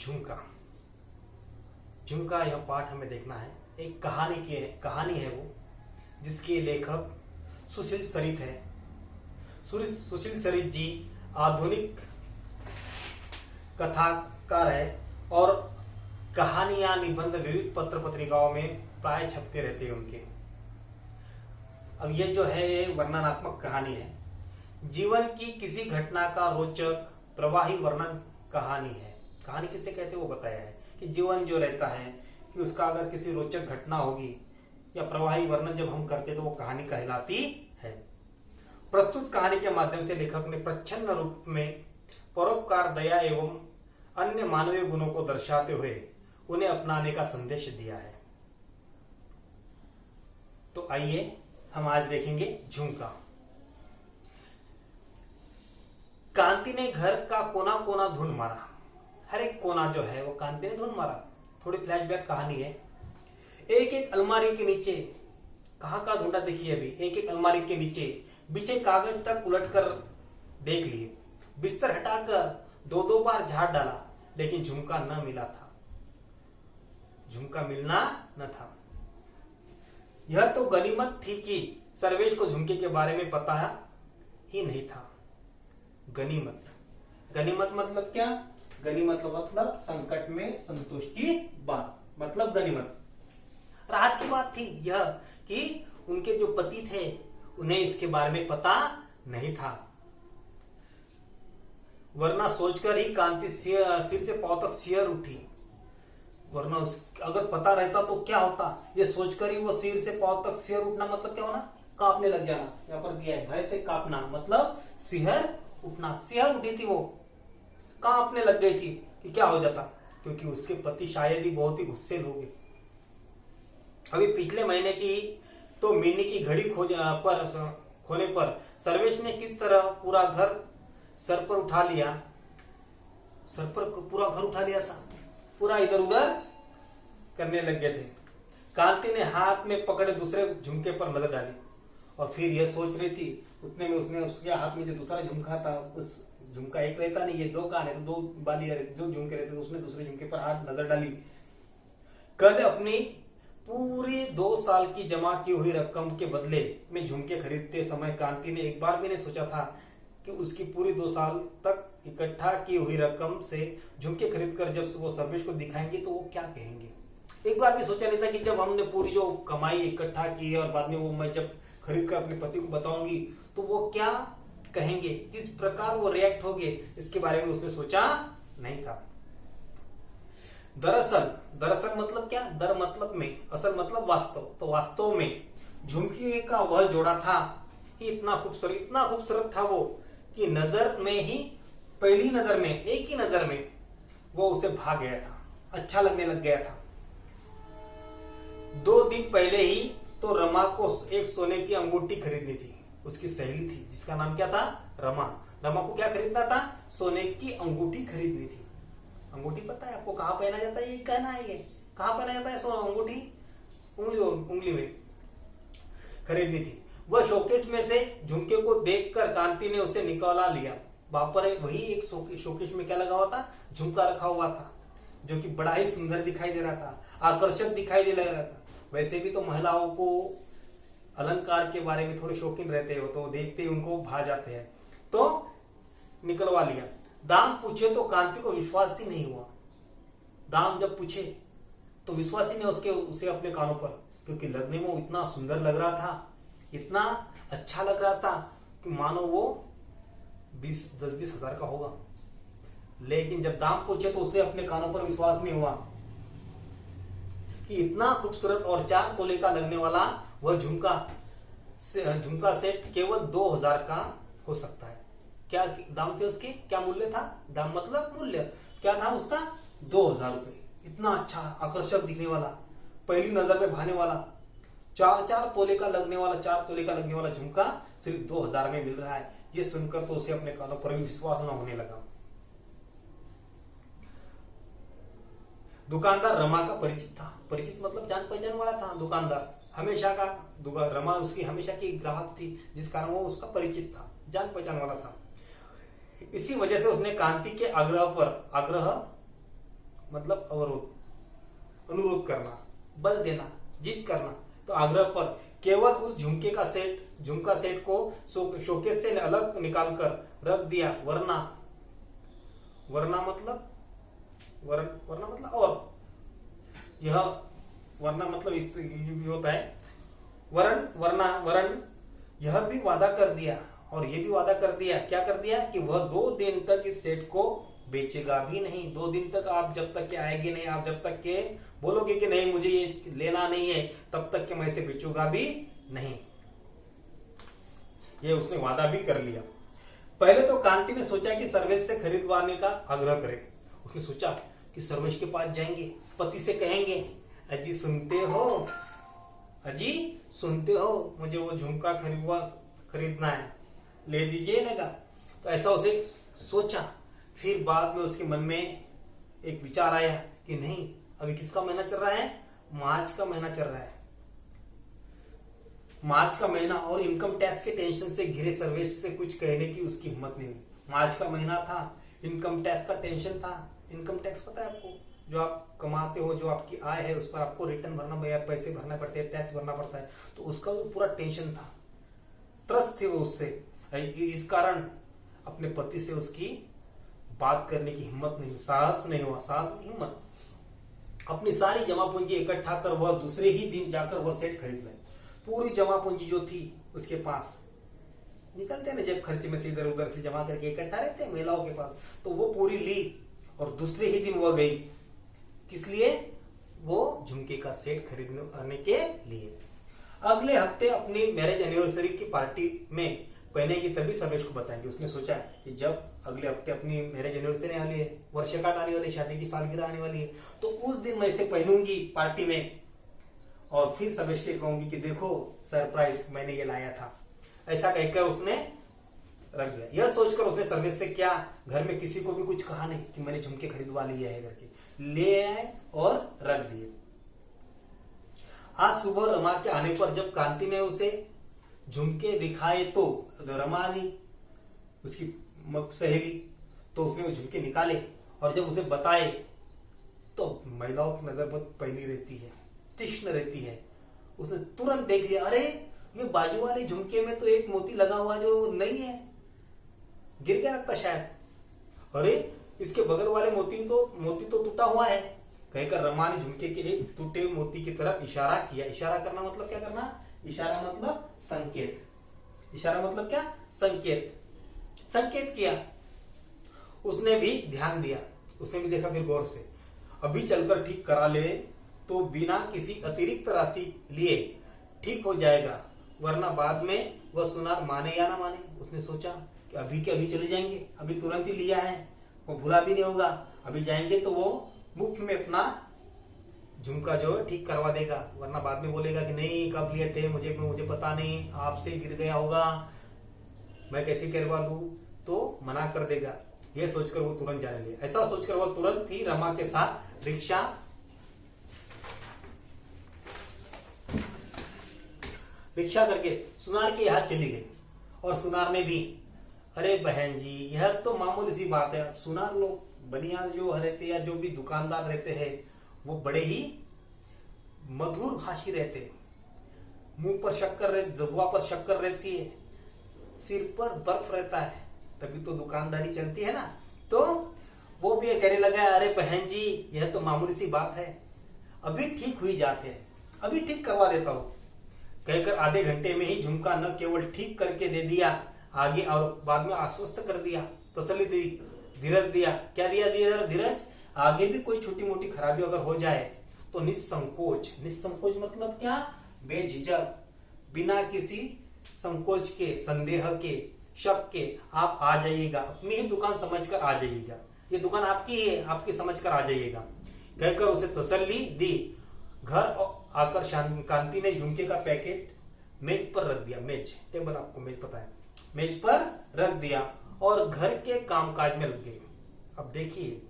झुमका। झुमका यह पाठ हमें देखना है। एक कहानी है वो, जिसके लेखक सुशील सरित है। सुशील सरित जी आधुनिक कथाकार है और कहानियां निबंध विविध पत्र पत्रिकाओं में प्राय छपते रहते हैं उनके। अब ये जो है ये वर्णनात्मक कहानी है। जीवन की किसी घटना का रोचक प्रवाही वर्णन कहानी है। कहानी किसे कहते हैं वो बताया है कि जीवन जो रहता है कि उसका अगर किसी रोचक घटना होगी या प्रवाही वर्णन जब हम करते तो वो कहानी कहलाती है। प्रस्तुत कहानी के माध्यम से लेखक ने प्रच्छन्न रूप में परोपकार, दया एवं अन्य मानवीय गुणों को दर्शाते हुए उन्हें अपनाने का संदेश दिया है। तो आइए हम आज देखेंगे झुमका। कांति ने घर का कोना कोना ढूंढ मारा। हर एक कोना जो है वो कांति ने ढूंढ मारा। थोड़ी फ्लैशबैक कहानी है। एक एक अलमारी के नीचे कहाँ ढूंढा देखिए अभी। एक एक अलमारी के नीचे बिछे कागज तक उलटकर देख लिए। बिस्तर हटाकर दो दो बार झाड़ डाला, लेकिन झुमका न मिला था। झुमका मिलना न था। यह तो गनीमत थी कि सर्वेश को झुमके के बारे में पता ही नहीं था। गनीमत मतलब क्या? गनीमत मतलब संकट में संतुष्टि बात, मतलब गनीमत। राहत की बात थी यह कि उनके जो पति थे उन्हें इसके बारे में पता नहीं था, वरना सोचकर ही कांति सिर से पांव तक सिहर उठी। वरना अगर पता रहता तो क्या होता, ये सोचकर ही वो सिर से पांव तक सिहर उठना मतलब क्या होना? कांपने लग जाना। यहाँ पर दिया है भय से कांपना, मतलब सिहर उठना। सिहर उठी थी, वो कांपने लग गई थी कि क्या हो जाता, क्योंकि उसके पति शायद ही बहुत ही गुस्से हो गए। अभी पिछले महीने की तो मिनी की घड़ी खोने पर सर्वेश ने किस तरह पूरा घर सर पर उठा लिया। पूरा घर उठा लिया था, पूरा इधर उधर करने लग गए थे। कांति ने हाथ में पकड़े दूसरे झुमके पर नजर डाली और फिर यह सोच रही थी, उतने में उसने उसके हाथ में जो दूसरा झुमका था, उस झुमका एक रहता नहीं, ये दो कान है तो दो बाली दो झुमके रहते, तो उसने दूसरे झुमके पर हाथ नजर डाली। कल अपनी पूरी 2 साल की जमा की हुई रकम के बदले में झुमके खरीदते समय कांति ने एक बार भी नहीं सोचा था कि उसकी पूरी 2 साल तक इकट्ठा की हुई रकम से झुमके खरीदकर जब वो सर्वेश को दिखाएंगे तो वो क्या कहेंगे। एक बार भी सोचा नहीं था कि जब हमने पूरी जो कमाई इकट्ठा की है और बाद में वो मैं जब खरीद कर अपने पति को बताऊंगी तो वो क्या कहेंगे, किस प्रकार वो रिएक्ट होंगे, इसके बारे में उसने सोचा नहीं था। दरअसल मतलब क्या? दर मतलब में, असल मतलब वास्तव। तो वास्तव में झुमके का वह जोड़ा था ही इतना खूबसूरत था वो कि नजर में ही, पहली नजर में, एक ही नजर में वो उसे भाग गया था, अच्छा लगने लग गया था। 2 दिन पहले ही तो रमा को एक सोने की अंगूठी खरीदनी थी। उसकी सहेली थी जिसका नाम क्या था? रमा को क्या खरीदना था? सोने की अंगूठी खरीदनी थी। अंगूठी पता है आपको कहाँ पहना जाता है? ये कहना है, ये कहाँ पहना जाता है? सोना अंगूठी उंगली में खरीदनी थी। वह शोकेस में से झुमके को देखकर कांति ने उसे निकाला लिया। वहां पर वही एक शोकेस में क्या लगा हुआ था? झुमका रखा हुआ था, जो कि बड़ा ही सुंदर दिखाई दे रहा था, आकर्षक दिखाई दे रहा था। वैसे भी तो महिलाओं को अलंकार के बारे में थोड़े शौकीन रहते हो, तो देखते ही उनको भा जाते हैं, तो निकलवा लिया। दाम पूछे तो कांति को विश्वास ही नहीं हुआ। दाम जब पूछे तो विश्वास ही नहीं उसे अपने कानों पर, क्योंकि लगने में वो इतना सुंदर लग रहा था, इतना अच्छा लग रहा था कि मानो वो 10-20 हजार का होगा। लेकिन जब दाम पूछे तो उसे अपने कानों पर विश्वास नहीं हुआ कि इतना खूबसूरत और 4 तोले का लगने वाला वह झुमका सेट केवल 2000 का हो सकता है। क्या दाम थे उसके? क्या मूल्य था? दाम मतलब मूल्य। क्या था उसका? 2000 रुपए। इतना अच्छा, आकर्षक दिखने वाला, पहली नजर में भाने वाला, 4 तोले का लगने वाला झुमका सिर्फ 2000 में मिल रहा है। ये सुनकर तो उसे अपने कानों पर भी विश्वास न होने लगा। दुकानदार रमा का परिचित था। परिचित मतलब जान पहचान वाला था। दुकानदार हमेशा का, रमा उसकी हमेशा की ग्राहक थी, जिस कारण वो उसका परिचित था, जान पहचान वाला था। इसी वजह से उसने कांति के मतलब अवरोध, अनुरोध करना, बल देना, जिद करना। तो आग्रह पर केवल उस झुमका सेट को शोकेस से अलग निकालकर रख दिया, वरना मतलब और यह वरना मतलब इस भी होता है वरन यह भी वादा कर दिया, और ये भी वादा कर दिया, क्या कर दिया कि वह 2 दिन तक इस सेट को बेचेगा भी नहीं। 2 दिन तक आप जब तक के आएगी नहीं, आप जब तक के बोलोगे कि नहीं मुझे ये लेना नहीं है, तब तक के मैं इसे बेचूंगा भी नहीं। ये उसने वादा भी कर लिया। पहले तो कांति ने सोचा कि सर्वेश से खरीदवाने का आग्रह करे। उसने सोचा कि सर्वेश के पास जाएंगे, पति से कहेंगे, अजी सुनते हो मुझे वो झुमका खरीदना है, ले दीजिए ना। तो ऐसा उसे सोचा। फिर बाद में उसके मन में एक विचार आया कि नहीं, अभी किसका महीना चल रहा है, मार्च का महीना चल रहा है। मार्च का महीना और इनकम टैक्स के टेंशन से घिरे सर्वेश से कुछ कहने की उसकी हिम्मत नहीं हुई। मार्च का महीना था, इनकम टैक्स का टेंशन था। इनकम टैक्स पता है आपको, जो आप कमाते हो, जो आपकी आय है, उस पर आपको रिटर्न भरना या पैसे भरना पड़ते हैं, टैक्स भरना पड़ता है। तो उसका वो पूरा टेंशन था, त्रस्त थे वो उससे। इस कारण अपने पति से उसकी बात करने की हिम्मत नहीं, साहस नहीं हुआ, हिम्मत। अपनी सारी जमा पूंजी इकट्ठा कर वह दूसरे ही दिन जाकर वह सेट खरीद ले। पूरी जमा पूंजी जो थी उसके पास, निकलते ना जब खर्चे में से इधर उधर से जमा करके इकट्ठा रहते हैं महिलाओं के पास, तो वो पूरी ली और दूसरे ही दिन वह गई। किस लिए? वो झुमके का सेट खरीदने के लिए। अगले हफ्ते अपनी मैरिज एनिवर्सरी की पार्टी में पहनेगी, तभी सर्वेश को बताएंगे। उसने सोचा कि जब अगले हफ्ते अपनी मैरिज एनिवर्सरी आने वाली है, वर्षगांठ आने वाली, शादी की सालगिरह आने वाली है, तो उस दिन मैं इसे पहनूंगी पार्टी में, और फिर सर्वेश के कहूंगी कि देखो सरप्राइज मैंने ये लाया था। ऐसा कहकर उसने रख दिया। यह सोचकर उसने सर्वेश से क्या घर में किसी को भी कुछ कहा नहीं कि मैंने झुमके खरीदवा लिए है करके, ले आए और रख दिए। आज सुबह रमा के आने पर जब कांति ने उसे झुमके दिखाए तो रमा आ गई, उसकी सहेली। तो उसने वो झुमके निकाले और जब उसे बताए तो महिलाओं की नजर बहुत पैनी रहती है, तीक्ष्ण रहती है। उसने तुरंत देख लिया, अरे ये बाजू वाले झुमके में तो एक मोती लगा हुआ जो नहीं है, गिर गया लगता शायद। अरे इसके बगल वाले मोती तो टूटा हुआ है। कहकर रमा ने झुमके के एक टूटे मोती की तरफ इशारा किया। इशारा करना मतलब क्या करना? इशारा मतलब संकेत। इशारा मतलब क्या? संकेत किया। उसने भी ध्यान दिया, उसने भी देखा फिर गौर से। अभी चलकर ठीक करा ले तो बिना किसी अतिरिक्त राशि लिए ठीक हो जाएगा, वरना बाद में वह सुनार माने या ना माने। उसने सोचा कि अभी के अभी चले जाएंगे, अभी तुरंत ही लिया है, वो भूला भी नहीं होगा। अभी जाएंगे तो वो मुफ्त में अपना झुमका जो है ठीक करवा देगा, वरना बाद में बोलेगा कि नहीं कब लिए थे, मुझे पता नहीं, आपसे गिर गया होगा, मैं कैसे करवा दूं, तो मना कर देगा। यह सोचकर वो तुरंत जाने लगे। ऐसा सोचकर वो तुरंत ही रमा के साथ रिक्शा करके सुनार के यहाँ चली गई। और सुनार ने भी, अरे बहन जी यह तो मामूली सी बात है। सुनार लोग बनियान जो रहते या जो भी दुकानदार रहते हैं वो बड़े ही मधुर भाषी रहते हैं। मुंह पर शक्कर, जबुआ पर शक्कर रहती है, सिर पर बर्फ रहता है, तभी तो दुकानदारी चलती है ना। तो वो भी कहने लगा, अरे बहन जी यह तो मामूली सी बात है, अभी ठीक हुई जाते हैं, अभी ठीक करवा देता हूं। कहकर आधे घंटे में ही झुमका न केवल ठीक करके दे दिया आगे, और बाद में आश्वस्त कर दिया, तसल्ली दी, धीरज दिया। क्या दिया धीरज? आगे भी कोई छोटी मोटी खराबी अगर हो जाए तो निसंकोच मतलब क्या? बेझिझक, बिना किसी संकोच के, संदेह के, शक के आप आ जाइएगा, अपनी ही दुकान समझकर आ जाइएगा, ये दुकान आपकी ही है, आपकी समझकर आ जाइएगा। कहकर उसे तसल्ली दी। घर आकर कांति ने झुमके का पैकेट मेज पर रख दिया। मेज, टेबल आपको मेज पता है, मेज पर रख दिया और घर के कामकाज में लग गई। अब देखिए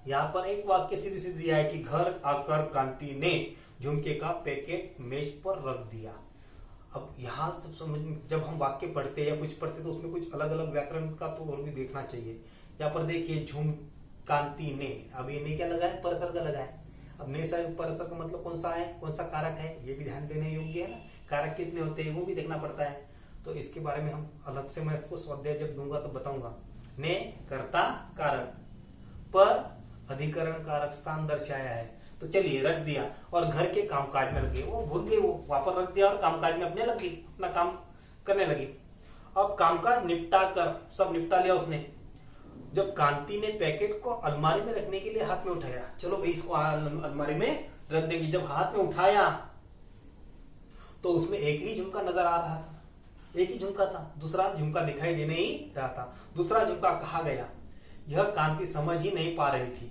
यहां पर एक वाक्य सीधी सीधी दिया है कि घर आकर कांति ने झुमके का पैकेट मेज पर रख दिया। अब यहां सब समझ, जब हम वाक्य पढ़ते हैं या कुछ पढ़ते तो उसमें कुछ अलग अलग व्याकरण का तो और भी देखना चाहिए। यहाँ पर देखिए कांति ने, अब ये ने क्या लगा है, परसर्ग लगा है। अब ने परसर्ग का मतलब कौन सा है, कौन सा कारक है, ये भी ध्यान देने योग्य है ना। कारक कितने होते हैं वो भी देखना पड़ता है, तो इसके बारे में हम अलग से मैं आपको स्वाध्याय जब दूंगा तो बताऊंगा। ने कर्ता कारक, पर अधिकरण कारक स्थान दर्शाया है। तो चलिए रख दिया और घर के कामकाज में लगे, वो भूल गई, वो वापस रख दिया और कामकाज में अपने लगी, अपना काम करने लगी। अब कामकाज निपटा कर, सब निपटा लिया उसने। जब कांति ने पैकेट को अलमारी में रखने के लिए हाथ में उठाया, चलो भाई इसको अलमारी में रख देंगे, जब हाथ में उठाया तो उसमें एक ही झुमका नजर आ रहा था, एक ही झुमका था, दूसरा झुमका दिखाई देने ही रहा था। दूसरा झुमका कहाँ गया, यह कांति समझ ही नहीं पा रही थी।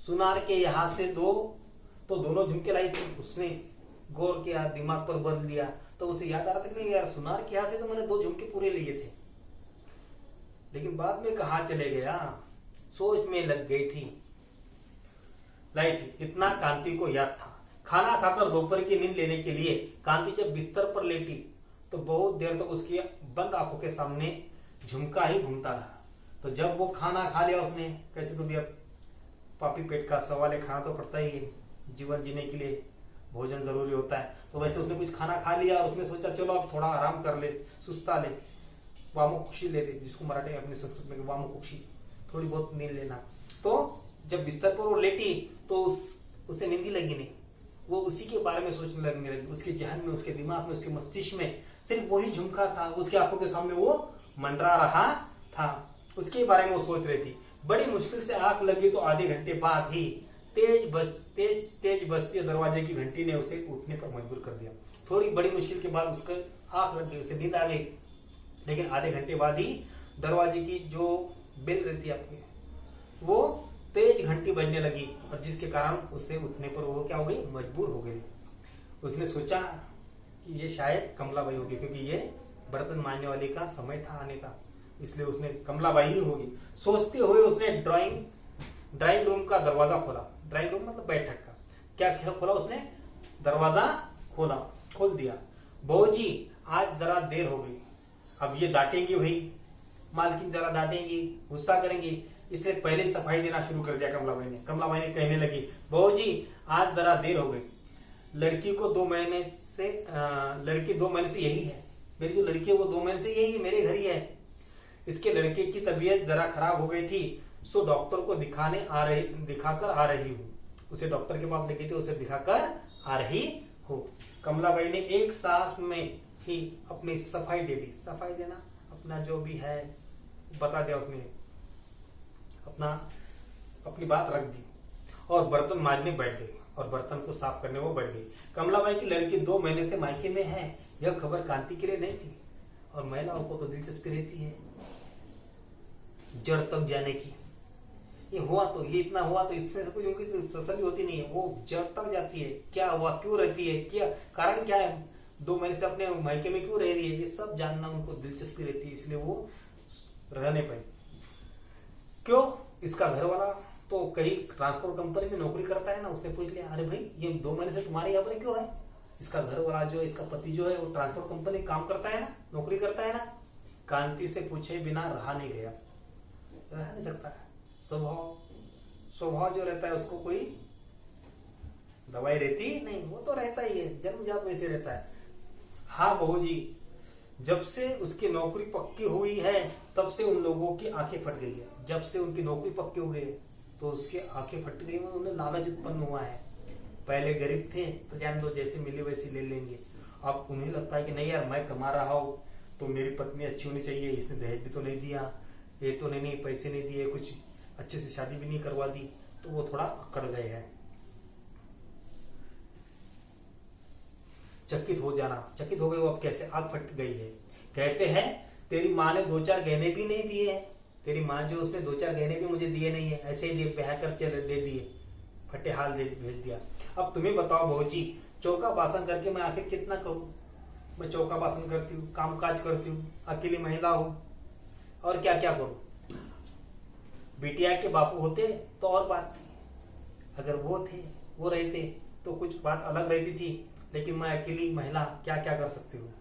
सुनार के यहाँ से तो दोनों झुमके लाई थी, उसने गौर किया, दिमाग पर बदल दिया, तो उसे याद आ रहा था कि यार सुनार के यहाँ से तो मैंने 2 झुमके पूरे लिए थे, लेकिन बाद में कहाँ चले गया, सोच में लग गई थी, लाई थी। इतना कांति को याद था। खाना खाकर दोपहर की नींद लेने के लिए कांति जब बिस्तर पर लेटी तो बहुत देर तक उसकी बंद आंखों के सामने झुमका ही घूमता रहा। तो जब वो खाना खा लिया उसने, कैसे तो भी अब पापी पेट का सवाल है, खाना तो पड़ता ही है, जीवन जीने के लिए भोजन जरूरी होता है। तो वैसे उसने कुछ खाना खा लिया और उसने सोचा चलो अब थोड़ा आराम कर ले, सुस्ता ले, वामुकुक्षी ले ले, जिसको मराठी अपनी संस्कृत में वामुकुक्षी, थोड़ी बहुत नींद लेना। तो जब बिस्तर पर वो लेटी तो उसे नींद ही लगी नहीं, वो उसी के बारे में सोचने लगने लगी। उसके जहन में, उसके दिमाग में, उसके मस्तिष्क में सिर्फ वही झुमका था, उसकी आंखों के सामने वो मंडरा रहा था, उसके बारे में वो सोच रही थी। बड़ी मुश्किल से आंख लगी तो आधे घंटे बाद ही तेज बजती दरवाजे की घंटी ने उसे उठने पर मजबूर कर दिया। थोड़ी बड़ी मुश्किल के बाद उसका आंख लग गई, उसे नींद आ गई, लेकिन आधे घंटे बाद ही दरवाजे की जो बेल रहती है आपकी, वो तेज घंटी बजने लगी और जिसके कारण उसे उठने पर वो क्या हो गई, मजबूर हो गई। उसने सोचा कि ये शायद कमलाबाई होगी, क्योंकि ये बर्तन मांजने वाले का समय था आने का, इसलिए उसने कमलाबाई ही होगी। सोचते हुए उसने ड्राइंग रूम का दरवाजा खोला। ड्राइंग रूम मतलब बैठक का, क्या खोला उसने, दरवाजा खोल दिया। बहू जी आज जरा देर हो गई, अब ये डांटेंगी भाई, मालकिन जरा डांटेंगी, गुस्सा करेंगी, इसलिए पहले ही सफाई देना शुरू कर दिया कमलाबाई ने। कमलाबाई ने कहने लगी, बहू जी आज जरा देर हो गई, लड़की 2 महीने से यही है, मेरी जो लड़की है वो 2 महीने से यही मेरे घर ही है। इसके लड़के की तबीयत जरा खराब हो गई थी, सो डॉक्टर को दिखाकर आ रही हूँ। उसे डॉक्टर के पास लेके थे, उसे दिखाकर आ रही हूँ। कमलाबाई ने एक सांस में ही अपनी सफाई दे दी। सफाई देना, अपना जो भी है बता दिया उसने, अपनी बात रख दी और बर्तन मांजने बैठ गई और बर्तन को साफ करने वो बैठ गई। कमलाबाई की लड़की 2 महीने से मायके में है, यह खबर कांति के लिए नहीं थी, और महिलाओं को तो दिलचस्पी रहती है जड़ तक जाने की। ये हुआ तो, ये इतना हुआ तो इससे कुछ उनकी तसल्ली होती नहीं है, वो जड़ तक जाती है, क्या हुआ, क्यों रहती है, क्या कारण, क्या है, 2 महीने से अपने मायके में क्यों रह रही है, ये सब जानना उनको दिलचस्पी रहती है, इसलिए वो रह नहीं पाई। क्यों, इसका घर वाला तो कहीं ट्रांसपोर्ट कंपनी में नौकरी करता है ना, उसने पूछ लिया, अरे भाई ये 2 महीने से तुम्हारे यहाँ पर क्यों है, इसका घर वाला जो है, इसका पति जो है वो ट्रांसपोर्ट कंपनी काम करता है ना, नौकरी करता है ना। कांति से पूछे बिना रहा नहीं गया, रह नहीं सकता है। स्वभाव जो रहता है उसको कोई दवाई रहती नहीं, वो तो रहता ही है, जन्मजात वैसे रहता है। हाँ बहू जी, जब से उसकी नौकरी पक्की हुई है तब से उन लोगों की आंखें फट गई है। जब से उनकी नौकरी पक्की हो गई तो उसकी आंखें फट गई, उन्हें लालच उत्पन्न हुआ है। पहले गरीब थे तो जान दो, जैसे मिले वैसे ले लेंगे। अब उन्हें लगता है कि नहीं यार, मैं कमा रहा हूं तो मेरी पत्नी अच्छी होनी चाहिए, इसने दहेज भी तो नहीं दिया, ये तो नहीं पैसे नहीं दिए, कुछ अच्छे से शादी भी नहीं करवा दी, तो वो थोड़ा अकड़ गए हैं। चकित हो गए वो, अब कैसे, आग फट गई है। कहते हैं तेरी माँ ने 2-4 गहने भी नहीं दिए हैं, तेरी माँ जो उसने 2-4 गहने भी मुझे दिए नहीं है, ऐसे ही ब्याह कर दे दिए, फटे हाल भेज दिया। अब तुम्हें बताओ बहू जी, चौका बासन करके मैं आखिर कितना कहूँ, मैं चौका बासन करती हूँ, काम काज करती हूँ, अकेली महिला हूँ, और क्या क्या करूँ। बिटिया के बापू होते तो और बात थी, अगर वो रहते तो कुछ बात अलग रहती थी, लेकिन मैं अकेली महिला क्या क्या कर सकती हूँ।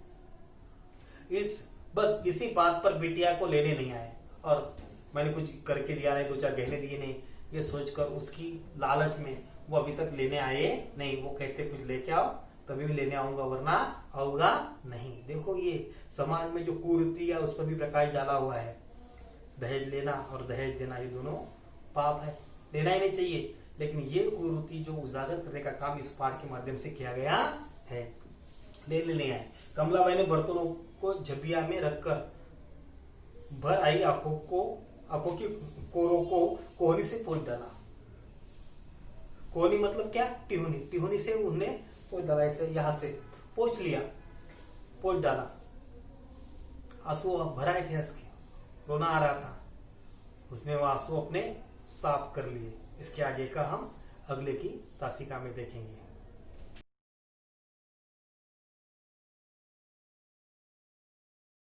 बस इसी बात पर बिटिया को लेने नहीं आए, और मैंने कुछ करके दिया नहीं, 2-4 गहने दिए नहीं, ये सोचकर उसकी लालच में वो अभी तक लेने आए नहीं। वो कहते कुछ लेके आओ तभी मैं लेने आऊंगा, वरना आऊंगा नहीं। देखो ये समाज में जो कुरीति है उस पर भी प्रकाश डाला हुआ है। दहेज लेना और दहेज देना ये दोनों पाप है, लेना ही नहीं चाहिए। लेकिन ये कुरीति जो उजागर करने का काम इस पाठ के माध्यम से किया गया है। ले लेने आए। कमलाबाई ने बर्तनों को झबिया में रखकर भर आई आंखों की कोरों को कोहनी से पोंछ डाला। कोहनी मतलब क्या? टिहुनी। टिहुनी से उन्होंने पोंछ डाला, ऐसे यहां से पोंछ लिया, पोंछ डाला। आंसू भर आए थे इसके, रोना आ रहा था। उसने वो आंसू अपने साफ कर लिए। इसके आगे का हम अगले की तासिका में देखेंगे।